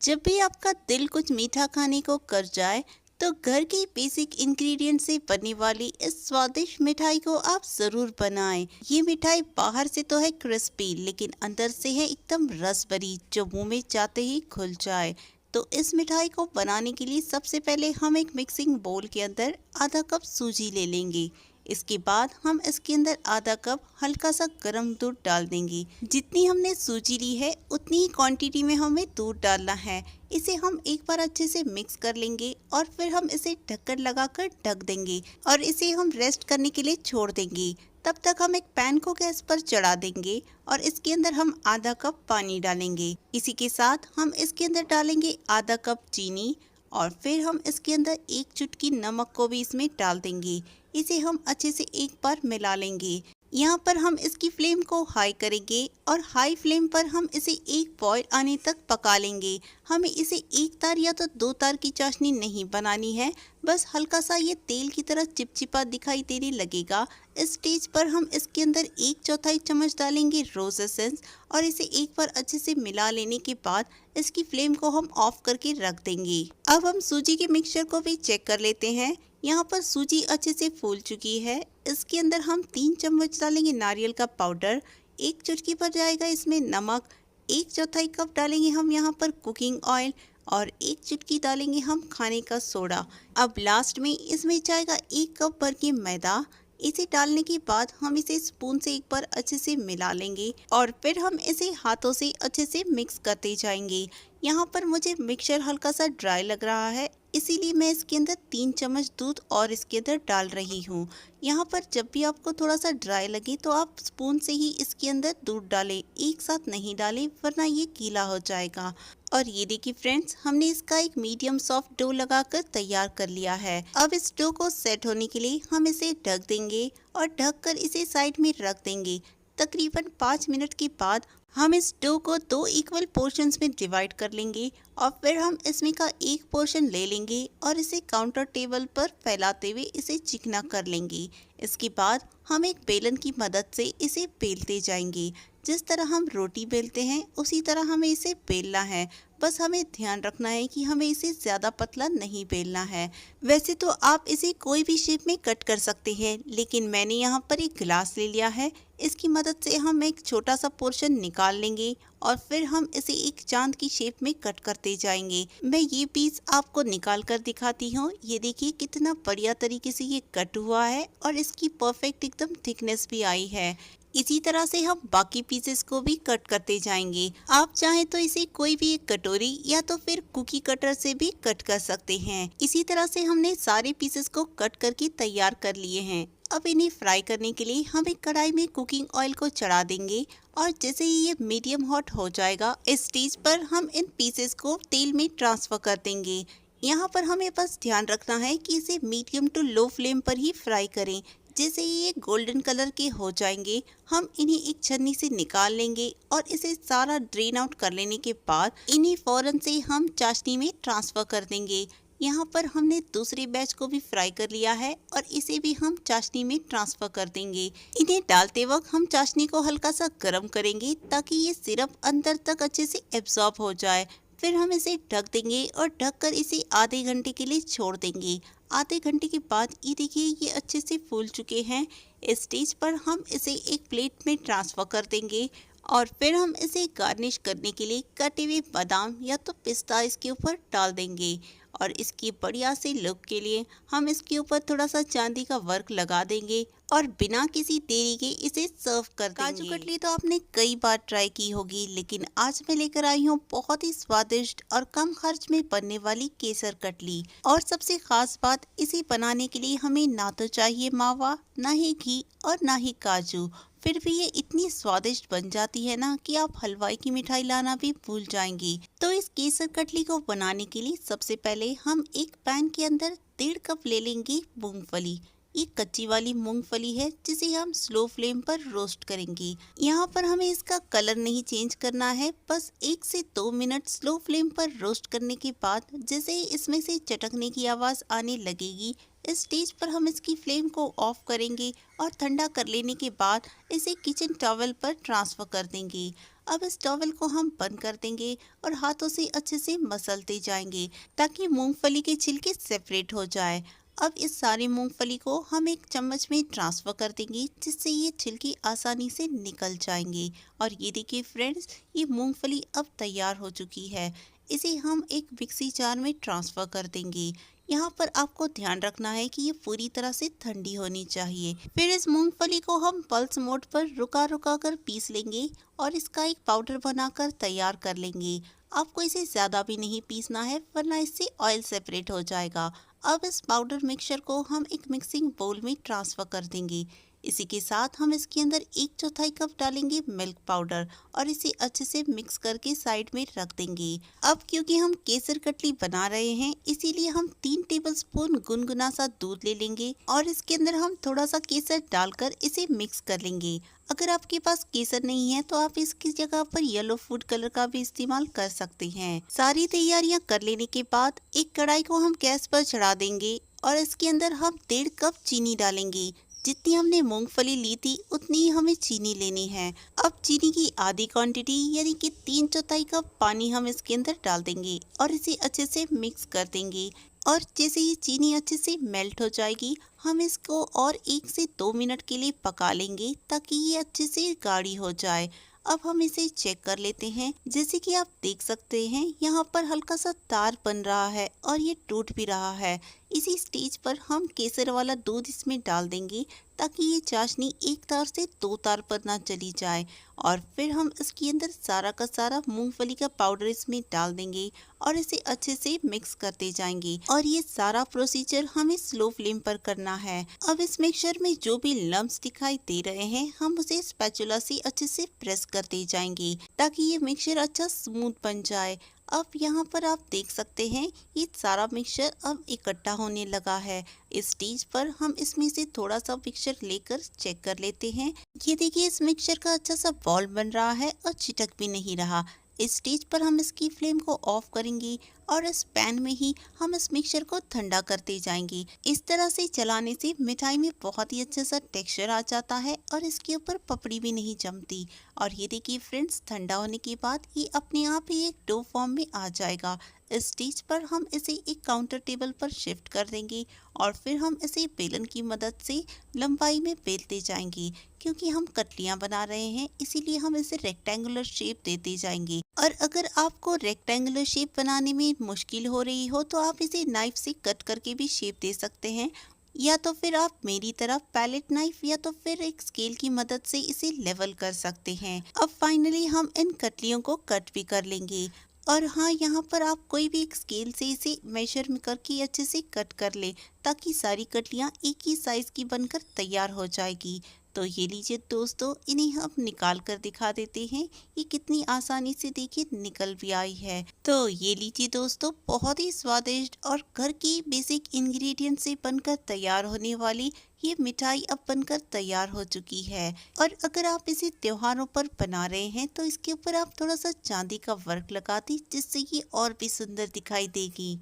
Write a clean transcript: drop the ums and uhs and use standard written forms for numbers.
जब भी आपका दिल कुछ मीठा खाने को कर जाए तो घर की बेसिक इंग्रेडिएंट से बनने वाली इस स्वादिष्ट मिठाई को आप जरूर बनाएं। ये मिठाई बाहर से तो है क्रिस्पी लेकिन अंदर से है एकदम रस भरी जो मुंह में जाते ही खुल जाए। तो इस मिठाई को बनाने के लिए सबसे पहले हम एक मिक्सिंग बोल के अंदर आधा कप सूजी ले लेंगे। इसके बाद हम इसके अंदर आधा कप हल्का सा गर्म दूध डाल देंगे। जितनी हमने सूजी ली है उतनी ही क्वांटिटी में हमें दूध डालना है। इसे हम एक बार अच्छे से मिक्स कर लेंगे और फिर हम इसे ढक्कन लगाकर ढक देंगे और इसे हम रेस्ट करने के लिए छोड़ देंगे। तब तक हम एक पैन को गैस पर चढ़ा देंगे और इसके अंदर हम आधा कप पानी डालेंगे। इसी के साथ हम इसके अंदर डालेंगे आधा कप चीनी और फिर हम इसके अंदर एक चुटकी नमक को भी इसमें डाल देंगे। इसे हम अच्छे से एक बार मिला लेंगे। यहाँ पर हम इसकी फ्लेम को हाई करेंगे और हाई फ्लेम पर हम इसे एक बॉयल आने तक पका लेंगे। हमें इसे एक तार या तो दो तार की चाशनी नहीं बनानी है, बस हल्का सा ये तेल की तरह चिपचिपा दिखाई देने लगेगा। इस स्टेज पर हम इसके अंदर 1/4 चम्मच डालेंगे रोज एसेंस और इसे एक बार अच्छे से मिला लेने के बाद इसकी फ्लेम को हम ऑफ करके रख देंगे। अब हम सूजी के मिक्सचर को भी चेक कर लेते हैं। यहाँ पर सूजी अच्छे से फूल चुकी है। इसके अंदर हम 3 चम्मच डालेंगे नारियल का पाउडर, एक चुटकी पर जाएगा इसमें नमक, 1/4 कप डालेंगे हम यहाँ पर कुकिंग ऑयल और एक चुटकी डालेंगे हम खाने का सोडा। अब लास्ट में इसमें जाएगा 1 कप भर के मैदा। इसे डालने के बाद हम इसे स्पून से एक बार अच्छे से मिला लेंगे और फिर हम इसे हाथों से अच्छे से मिक्स करते जाएंगे। यहाँ पर मुझे मिक्सचर हल्का सा ड्राई लग रहा है, इसीलिए मैं इसके अंदर 3 चम्मच दूध और इसके अंदर डाल रही हूँ। यहाँ पर जब भी आपको थोड़ा सा ड्राई लगे तो आप स्पून से ही इसके अंदर दूध डालें, एक साथ नहीं डालें वरना ये गीला हो जाएगा। और ये देखिए फ्रेंड्स, हमने इसका एक मीडियम सॉफ्ट डो लगाकर तैयार कर लिया है। अब इस डो को सेट होने के लिए हम इसे ढक देंगे और ढककर इसे साइड में रख देंगे। तकरीबन 5 मिनट के बाद हम इस डो को 2 इक्वल पोर्शंस में डिवाइड कर लेंगे और फिर हम इसमें का एक पोर्शन ले लेंगे और इसे काउंटर टेबल पर फैलाते हुए इसे चिकना कर लेंगे। इसके बाद हम एक बेलन की मदद से इसे बेलते जाएंगे। जिस तरह हम रोटी बेलते हैं उसी तरह हमें इसे बेलना है। बस हमें ध्यान रखना है कि हमें इसे ज़्यादा पतला नहीं बेलना है। वैसे तो आप इसे कोई भी शेप में कट कर सकते हैं, लेकिन मैंने यहाँ पर एक गिलास ले लिया है। इसकी मदद से हम एक छोटा सा पोर्शन निकाल लेंगे और फिर हम इसे एक चांद की शेप में कट करते जाएंगे। मैं ये पीस आपको निकाल कर दिखाती हूँ। ये देखिए कितना बढ़िया तरीके से ये कट हुआ है और इसकी परफेक्ट एकदम थिकनेस भी आई है। इसी तरह से हम बाकी पीसेस को भी कट करते जाएंगे। आप चाहें तो इसे कोई भी एक कटोरी या तो फिर कुकी कटर से भी कट कर सकते हैं। इसी तरह से हमने सारे पीसेस को कट करके तैयार कर लिए हैं। अब इन्हें फ्राई करने के लिए हम एक कढ़ाई में कुकिंग ऑयल को चढ़ा देंगे और जैसे ही ये मीडियम हॉट हो जाएगा, इस स्टेज पर हम इन पीसेस को तेल में ट्रांसफर कर देंगे। यहाँ पर हमें बस ध्यान रखना है कि इसे मीडियम टू लो फ्लेम पर ही फ्राई करें। जैसे ही ये गोल्डन कलर के हो जाएंगे, हम इन्हें एक छन्नी से निकाल लेंगे और इसे सारा ड्रेन आउट कर लेने के बाद इन्हें फौरन से हम चाशनी में ट्रांसफर कर देंगे। यहाँ पर हमने दूसरे बैच को भी फ्राई कर लिया है और इसे भी हम चाशनी में ट्रांसफर कर देंगे। इन्हें डालते वक्त हम चाशनी को हल्का सा गर्म करेंगे ताकि ये सिरप अंदर तक अच्छे से एब्जॉर्ब हो जाए। फिर हम इसे ढक देंगे और ढककर इसे आधे घंटे के लिए छोड़ देंगे। आधे घंटे के बाद ये देखिए ये अच्छे से फूल चुके हैं। इस स्टेज पर हम इसे एक प्लेट में ट्रांसफ़र कर देंगे और फिर हम इसे गार्निश करने के लिए कटे हुए बादाम या तो पिस्ता इसके ऊपर डाल देंगे और इसकी बढ़िया से लुक के लिए हम इसके ऊपर थोड़ा सा चांदी का वर्क लगा देंगे और बिना किसी देरी के इसे सर्व कर देंगे। काजू कतली तो आपने कई बार ट्राई की होगी, लेकिन आज मैं लेकर आई हूँ बहुत ही स्वादिष्ट और कम खर्च में बनने वाली केसर कतली। और सबसे खास बात, इसे बनाने के लिए हमें ना तो चाहिए मावा, ना ही घी और ना ही काजू। फिर भी ये इतनी स्वादिष्ट बन जाती है ना कि आप हलवाई की मिठाई लाना भी भूल जाएंगी। तो इस केसर कतली को बनाने के लिए सबसे पहले हम एक पैन के अंदर 1.5 कप ले लेंगे मूंगफली। ये कच्ची वाली मूंगफली है जिसे हम स्लो फ्लेम पर रोस्ट करेंगे। यहाँ पर हमें इसका कलर नहीं चेंज करना है, बस 1 से 2 मिनट स्लो फ्लेम पर रोस्ट करने के बाद जैसे ही इसमें से चटकने की आवाज़ आने लगेगी, इस स्टेज पर हम इसकी फ्लेम को ऑफ करेंगे और ठंडा कर लेने के बाद इसे किचन टॉवल पर ट्रांसफ़र कर देंगे। अब इस टॉवल को हम बंद कर देंगे और हाथों से अच्छे से मसलते जाएंगे ताकि मूंगफली के छिलके सेपरेट हो जाए। अब इस सारी मूंगफली को हम एक चम्मच में ट्रांसफर कर देंगे जिससे ये छिलके आसानी से निकल जाएंगे। और ये देखिए फ्रेंड्स, ये मूंगफली अब तैयार हो चुकी है। इसे हम एक मिक्सी जार में ट्रांसफर कर देंगे। यहाँ पर आपको ध्यान रखना है कि ये पूरी तरह से ठंडी होनी चाहिए। फिर इस मूंगफली को हम पल्स मोड पर रुका रुका कर पीस लेंगे और इसका एक पाउडर बनाकर तैयार कर लेंगे। आपको इसे ज़्यादा भी नहीं पीसना है वरना इससे ऑयल सेपरेट हो जाएगा। अब इस पाउडर मिक्सचर को हम एक मिक्सिंग बाउल में ट्रांसफ़र कर देंगे। इसी के साथ हम इसके अंदर 1/4 कप डालेंगे मिल्क पाउडर और इसे अच्छे से मिक्स करके साइड में रख देंगे। अब क्योंकि हम केसर कतली बना रहे हैं इसीलिए हम 3 टेबलस्पून गुनगुना सा दूध ले लेंगे और इसके अंदर हम थोड़ा सा केसर डालकर इसे मिक्स कर लेंगे। अगर आपके पास केसर नहीं है तो आप इसकी जगह पर येलो फूड कलर का भी इस्तेमाल कर सकते हैं। सारी तैयारियां कर लेने के बाद एक कढ़ाई को हम गैस पर चढ़ा देंगे और इसके अंदर हम 1.5 कप चीनी डालेंगे। जितनी हमने मूंगफली ली थी उतनी ही हमें चीनी लेनी है। अब चीनी की आधी क्वांटिटी यानी कि 3/4 कप पानी हम इसके अंदर डाल देंगे और इसे अच्छे से मिक्स कर देंगे। और जैसे ही चीनी अच्छे से मेल्ट हो जाएगी हम इसको और 1 से 2 मिनट के लिए पका लेंगे ताकि ये अच्छे से गाढ़ी हो जाए। अब हम इसे चेक कर लेते हैं। जैसे कि आप देख सकते हैं यहाँ पर हल्का सा तार बन रहा है और ये टूट भी रहा है। इसी स्टेज पर हम केसर वाला दूध इसमें डाल देंगे ताकि ये चाशनी एक तार से 2 तार पर ना चली जाए। और फिर हम इसके अंदर सारा का सारा मूंगफली का पाउडर इसमें डाल देंगे और इसे अच्छे से मिक्स करते जाएंगे। और ये सारा प्रोसीजर हमें स्लो फ्लेम पर करना है। अब इस मिक्सचर में जो भी लम्प्स दिखाई दे रहे हैं हम उसे स्पैचुला से अच्छे से प्रेस करते जाएंगे ताकि ये मिक्सचर अच्छा स्मूथ बन जाए। अब यहाँ पर आप देख सकते हैं ये सारा मिक्सचर अब इकट्ठा होने लगा है। इस स्टेज पर हम इसमें से थोड़ा सा मिक्सचर लेकर चेक कर लेते हैं। ये देखिए इस मिक्सचर का अच्छा सा बॉल बन रहा है और चिटक भी नहीं रहा। इस स्टेज पर हम इसकी फ्लेम को ऑफ करेंगे और इस पैन में ही हम इस मिक्सचर को ठंडा करते जाएंगे। इस तरह से चलाने से मिठाई में बहुत ही अच्छा सा टेक्सचर आ जाता है और इसके ऊपर पपड़ी भी नहीं जमती। और ये देखिए फ्रेंड्स, ठंडा होने के बाद ये अपने आप ही एक डो फॉर्म में आ जाएगा। इस स्टेज पर हम इसे एक काउंटर टेबल पर शिफ्ट कर देंगे और फिर हम इसे बेलन की मदद से लंबाई में बेलते जाएंगे। क्योंकि हम कटलियां बना रहे हैं इसीलिए हम इसे रेक्टेंगुलर शेप देते जाएंगे। और अगर आपको रेक्टेंगुलर शेप बनाने में मुश्किल हो रही हो तो आप इसे नाइफ से कट करके भी शेप दे सकते हैं, या तो फिर आप मेरी तरफ पैलेट नाइफ या तो फिर एक स्केल की मदद से इसे लेवल कर सकते हैं। अब फाइनली हम इन कटलियों को कट भी कर लेंगे। और हाँ, यहाँ पर आप कोई भी एक स्केल से इसे मेजर में करके अच्छे से कट कर ले ताकि सारी कटलियाँ एक ही साइज की बनकर तैयार हो जाएगी। तो ये लीजिए दोस्तों, इन्हें हम निकाल कर दिखा देते हैं। ये कितनी आसानी से देखिए निकल भी आई है। तो ये लीजिए दोस्तों, बहुत ही स्वादिष्ट और घर की बेसिक इंग्रेडिएंट से बनकर तैयार होने वाली ये मिठाई अब बनकर तैयार हो चुकी है। और अगर आप इसे त्योहारों पर बना रहे हैं तो इसके ऊपर आप थोड़ा सा चांदी का वर्क लगा दी जिससे ये और भी सुंदर दिखाई देगी।